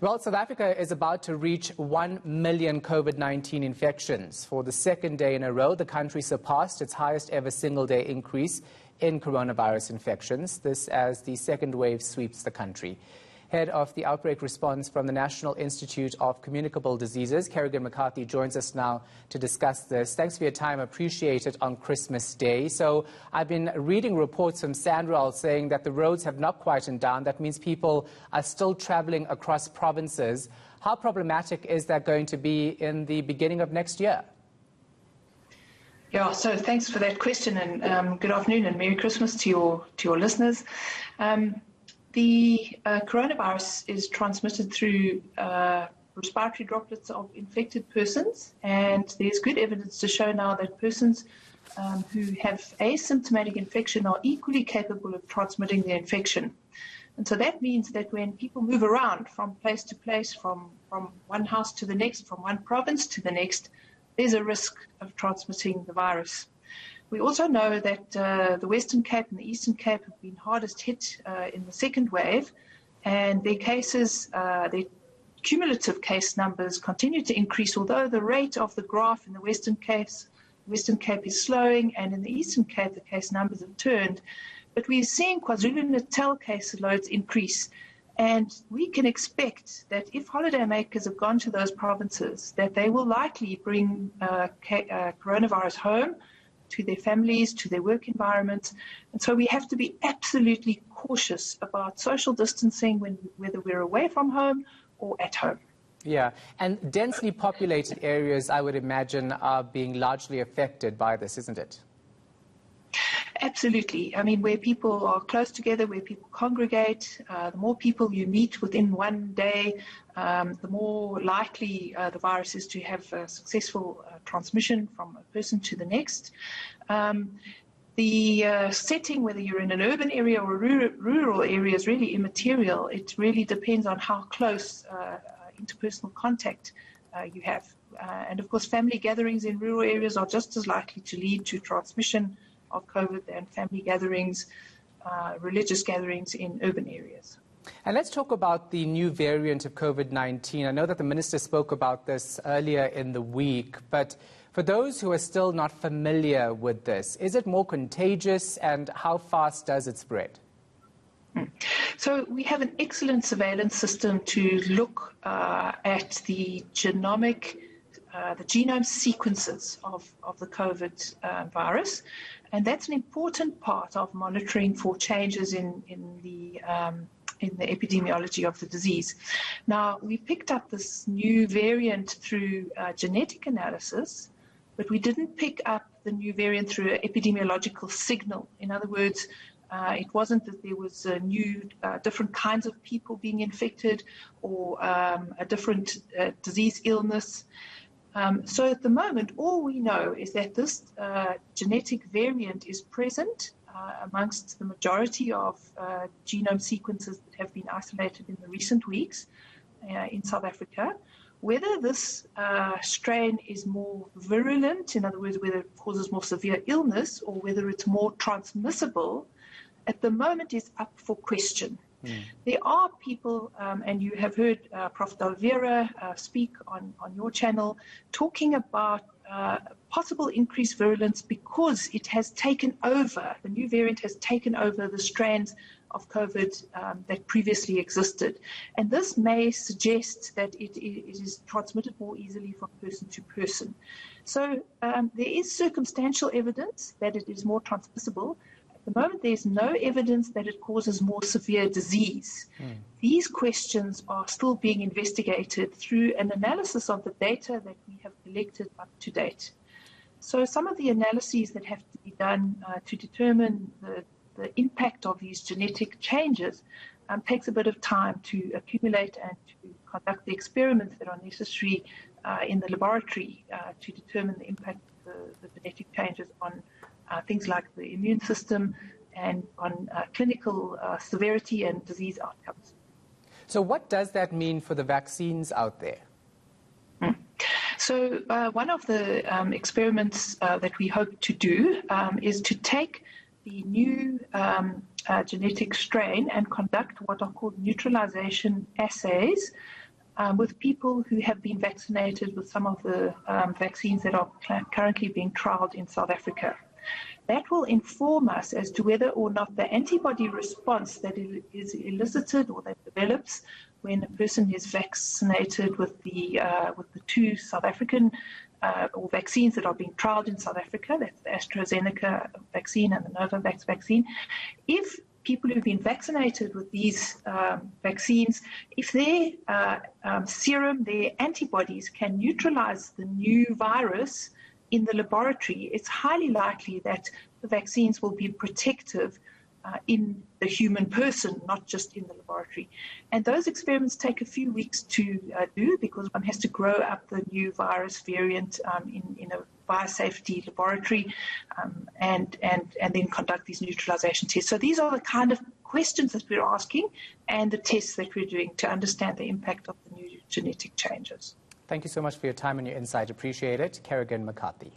Well, South Africa is about to reach 1 million COVID-19 infections. For the second day in a row, the country surpassed its highest ever single-day increase in coronavirus infections. This as the second wave sweeps the country. Head of the outbreak response from the National Institute of Communicable Diseases, Kerrigan McCarthy, joins us now to discuss this. Thanks for your time. Appreciate it on Christmas Day. So I've been reading reports from Sandral saying that the roads have not quietened down. That means people are still traveling across provinces. How problematic is that going to be in the beginning of next year? Yeah, so thanks for that question, and good afternoon and Merry Christmas to your listeners. The coronavirus is transmitted through respiratory droplets of infected persons, and there's good evidence to show now that persons who have asymptomatic infection are equally capable of transmitting the infection. And so that means that when people move around from place to place, from one house to the next, from one province to the next, there's a risk of transmitting the virus. We also know that the Western Cape and the Eastern Cape have been hardest hit in the second wave, and their cases, their cumulative case numbers continue to increase, although the rate of the graph in the Western Cape is slowing, and in the Eastern Cape the case numbers have turned. But we're seeing KwaZulu-Natal case loads increase, and we can expect that if holidaymakers have gone to those provinces, that they will likely bring coronavirus home to their families, to their work environments. And so we have to be absolutely cautious about social distancing whether we're away from home or at home. Yeah, and densely populated areas, I would imagine, are being largely affected by this, isn't it? Absolutely. I mean, where people are close together, where people congregate, the more people you meet within one day, the more likely the virus is to have a successful transmission from a person to the next. The setting, whether you're in an urban area or a rural area, is really immaterial. It really depends on how close interpersonal contact you have. And of course, family gatherings in rural areas are just as likely to lead to transmission of COVID and family gatherings, religious gatherings in urban areas. And let's talk about the new variant of COVID-19. I know that the minister spoke about this earlier in the week, but for those who are still not familiar with this, is it more contagious and how fast does it spread? So we have an excellent surveillance system to look at the genome sequences of the COVID virus, and that's an important part of monitoring for changes in the epidemiology of the disease. Now, we picked up this new variant through genetic analysis, but we didn't pick up the new variant through an epidemiological signal. In other words, it wasn't that there was new, different kinds of people being infected or a different disease illness. So at the moment, all we know is that this genetic variant is present amongst the majority of genome sequences that have been isolated in the recent weeks in South Africa. Whether this strain is more virulent, in other words, whether it causes more severe illness, or whether it's more transmissible, at the moment is up for question. There are people, and you have heard Prof. Dalvera speak on your channel, talking about possible increased virulence because it has taken over, the new variant has taken over the strains of COVID that previously existed. And this may suggest that it is transmitted more easily from person to person. So there is circumstantial evidence that it is more transmissible. At the moment, there's no evidence that it causes more severe disease. These questions are still being investigated through an analysis of the data that we have collected up to date. So some of the analyses that have to be done to determine the impact of these genetic changes takes a bit of time to accumulate and to conduct the experiments that are necessary in the laboratory to determine the impact of the genetic changes on things like the immune system and on clinical severity and disease outcomes. So what does that mean for the vaccines out there? So one of the experiments that we hope to do is to take the new genetic strain and conduct what are called neutralization assays with people who have been vaccinated with some of the vaccines that are currently being trialled in South Africa. That will inform us as to whether or not the antibody response that is elicited or that develops when a person is vaccinated with the two South African or vaccines that are being trialled in South Africa, that's the AstraZeneca vaccine and the Novavax vaccine. If people who've been vaccinated with these vaccines, if their serum, their antibodies can neutralize the new virus in the laboratory, it's highly likely that the vaccines will be protective in the human person, not just in the laboratory. And those experiments take a few weeks to do because one has to grow up the new virus variant in a biosafety laboratory and then conduct these neutralization tests. So these are the kind of questions that we're asking and the tests that we're doing to understand the impact of the new genetic changes. Thank you so much for your time and your insight. Appreciate it. Kerrigan McCarthy.